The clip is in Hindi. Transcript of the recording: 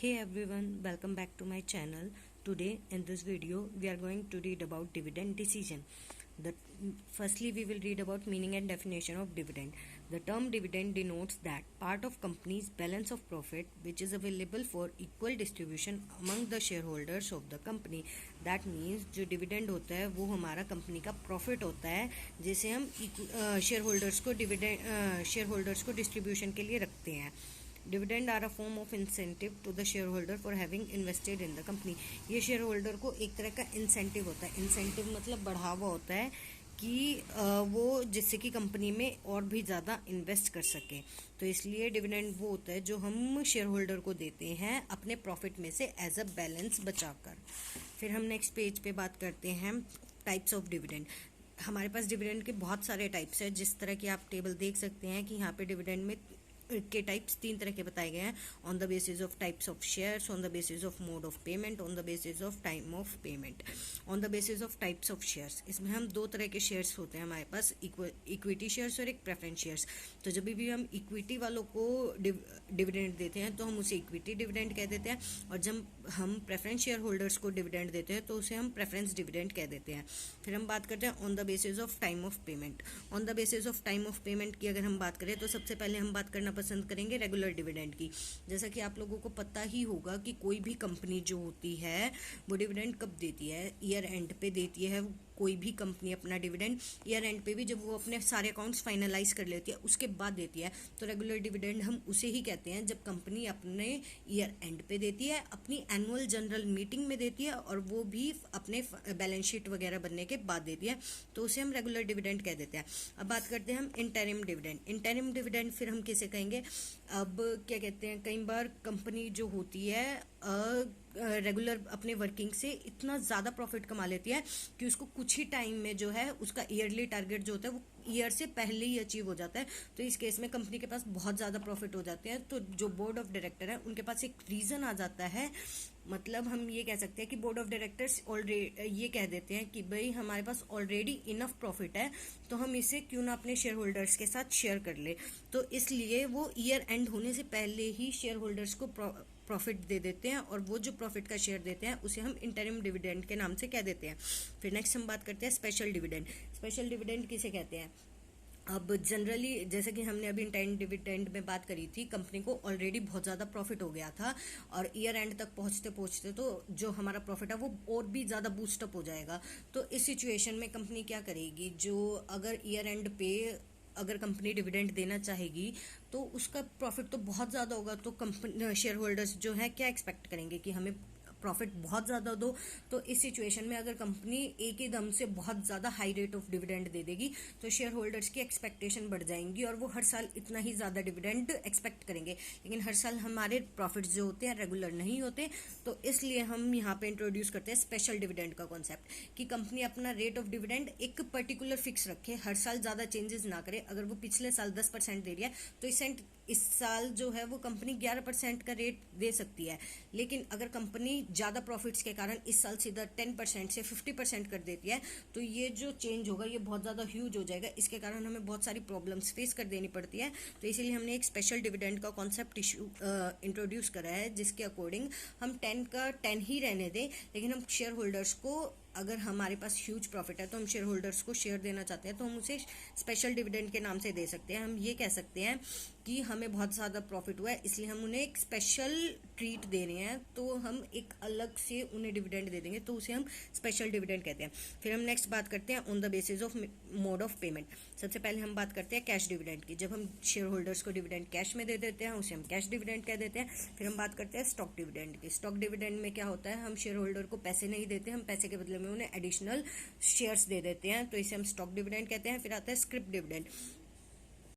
Hey everyone, welcome back to my channel. Today in this video we are going to read about dividend decision. Firstly we will read about meaning and definition of dividend. The term dividend denotes that part of company's balance of profit which is available for equal distribution among the shareholders of the company. That means जो dividend होता है वो हमारा कंपनी का प्रॉफिट होता है जिसे हम शेयरहोल्डर्स को डिस्ट्रीब्यूशन के लिए रखते हैं. Dividend are a form of incentive to the share holder for having invested in the company. ये शेयर होल्डर को एक तरह का इंसेंटिव होता है. इंसेंटिव मतलब बढ़ावा होता है कि वो जिससे कि कंपनी में और भी ज़्यादा इन्वेस्ट कर सके. तो इसलिए डिविडेंड वो होता है जो हम शेयर होल्डर को देते हैं अपने प्रॉफिट में से एज अ बैलेंस बचाकर. फिर हम नेक्स्ट पेज पे बात करते हैं टाइप्स ऑफ डिविडेंड. हमारे पास डिविडेंड के बहुत सारे टाइप्स हैं. जिस तरह की आप टेबल देख सकते हैं कि यहाँ पे डिविडेंड में के टाइप्स 3 तरह के बताए गए हैं. On the basis of types of shares, on the basis of mode of payment, on the basis of time of payment. On the basis of types of shares, इसमें हम 2 तरह के शेयर्स होते हैं हमारे पास, इक्विटी शेयर्स और एक प्रेफरेंस शेयर्स. तो जब भी हम इक्विटी वालों को डिविडेंड देते हैं तो हम उसे इक्विटी डिविडेंड कह देते हैं, और जब हम प्रेफरेंस शेयर होल्डर्स को डिविडेंड देते हैं तो उसे हम प्रेफरेंस डिविडेंड कह देते हैं. फिर हम बात करते हैं on the basis of time of payment. On the basis of time of payment की अगर हम बात करें तो सबसे पहले हम बात करना पसंद करेंगे रेगुलर डिविडेंड की. जैसा कि आप लोगों को पता ही होगा कि कोई भी कंपनी जो होती है वो डिविडेंड कब देती है, ईयर एंड पे देती है. कोई भी कंपनी अपना डिविडेंड ईयर एंड पे भी जब वो अपने सारे अकाउंट्स फाइनलाइज कर लेती है उसके बाद देती है. तो रेगुलर डिविडेंड हम उसे ही कहते हैं जब कंपनी अपने ईयर एंड पे देती है, अपनी एनुअल जनरल मीटिंग में देती है, और वो भी अपने बैलेंस शीट वगैरह बनने के बाद देती है. तो उसे हम रेगुलर डिविडेंड कह देते हैं. अब बात करते हैं हम इंटरिम डिविडेंड. इंटरिम डिविडेंड फिर हम किसे कहेंगे, अब क्या कहते हैं, कई बार कंपनी जो होती है रेगुलर अपने वर्किंग से इतना ज़्यादा प्रॉफिट कमा लेती है कि उसको कुछ ही टाइम में जो है उसका ईयरली टारगेट जो होता है वो ईयर से पहले ही अचीव हो जाता है. तो इस केस में कंपनी के पास बहुत ज़्यादा प्रॉफिट हो जाते हैं. तो जो बोर्ड ऑफ डायरेक्टर है उनके पास एक रीज़न आ जाता है, मतलब हम ये कह सकते हैं कि बोर्ड ऑफ डायरेक्टर्स ऑलरेडी ये कह देते हैं कि भाई हमारे पास ऑलरेडी इनफ प्रॉफिट है तो हम इसे क्यों ना अपने शेयर होल्डर्स के साथ शेयर कर ले. तो इसलिए वो ईयर एंड होने से पहले ही शेयर होल्डर्स को प्रॉफिट दे देते हैं, और वो जो प्रॉफिट का शेयर देते हैं उसे हम इंटरिम डिविडेंड के नाम से कह देते हैं. फिर नेक्स्ट हम बात करते हैं स्पेशल डिविडेंड. स्पेशल डिविडेंड किसे कहते हैं. अब जनरली जैसे कि हमने अभी इंटरिम डिविडेंड में बात करी थी, कंपनी को ऑलरेडी बहुत ज़्यादा प्रॉफिट हो गया था और ईयर एंड तक पहुंचते पहुंचते तो जो हमारा प्रॉफिट है वो और भी ज़्यादा बूस्टअप हो जाएगा. तो इस सिचुएशन में कंपनी क्या करेगी, जो अगर ईयर एंड पे अगर कंपनी डिविडेंड देना चाहेगी तो उसका प्रॉफिट तो बहुत ज़्यादा होगा. तो कंपनी शेयर होल्डर्स जो है क्या एक्सपेक्ट करेंगे कि हमें प्रॉफिट बहुत ज़्यादा दो. तो इस सिचुएशन में अगर कंपनी एक ही दम से बहुत ज़्यादा हाई रेट ऑफ डिविडेंड दे देगी तो शेयर होल्डर्स की एक्सपेक्टेशन बढ़ जाएंगी और वो हर साल इतना ही ज़्यादा डिविडेंड एक्सपेक्ट करेंगे. लेकिन हर साल हमारे प्रॉफिट्स जो होते हैं रेगुलर नहीं होते. तो इसलिए हम यहाँ पे इंट्रोड्यूस करते हैं स्पेशल डिविडेंड का कॉन्सेप्ट, कि कंपनी अपना रेट ऑफ डिविडेंड एक पर्टिकुलर फिक्स रखे, हर साल ज़्यादा चेंजेस ना करे. अगर वो पिछले साल 10% दे रही है तो इस साल जो है वो कंपनी 11% का रेट दे सकती है. लेकिन अगर कंपनी ज़्यादा प्रॉफिट्स के कारण इस साल सीधा 10% से 50% कर देती है तो ये जो चेंज होगा ये बहुत ज़्यादा ह्यूज हो जाएगा. इसके कारण हमें बहुत सारी प्रॉब्लम्स फेस कर देनी पड़ती है. तो इसीलिए हमने एक स्पेशल डिविडेंड का कॉन्सेप्ट इंट्रोड्यूस करा है जिसके अकॉर्डिंग हम 10 का 10 ही रहने दें, लेकिन हम शेयर होल्डर्स को, अगर हमारे पास ह्यूज प्रॉफिट है तो हम शेयर होल्डर्स को शेयर देना चाहते हैं तो हम उसे स्पेशल डिविडेंड के नाम से दे सकते हैं. हम ये कह सकते हैं कि हमें बहुत ज़्यादा प्रॉफिट हुआ है इसलिए हम उन्हें एक स्पेशल ट्रीट दे रहे हैं, तो हम एक अलग से उन्हें डिविडेंड दे देंगे तो उसे हम स्पेशल डिविडेंड कहते हैं. फिर हम नेक्स्ट बात करते हैं on the basis of mode of payment. सबसे पहले हम बात करते हैं कैश डिविडेंड की. जब हम शेयर होल्डर्स को डिविडेंड कैश में दे देते हैं उसे हम कैश डिविडेंड कह देते हैं. फिर हम बात करते हैं स्टॉक डिविडेंड की. स्टॉक डिविडेंड में क्या होता है, हम शेयर होल्डर को पैसे नहीं देते, हम पैसे के बदले में उन्हें एडिशनल शेयर्स दे देते हैं, तो इसे हम स्टॉक डिविडेंड कहते हैं. फिर आता है स्क्रिप डिविडेंड.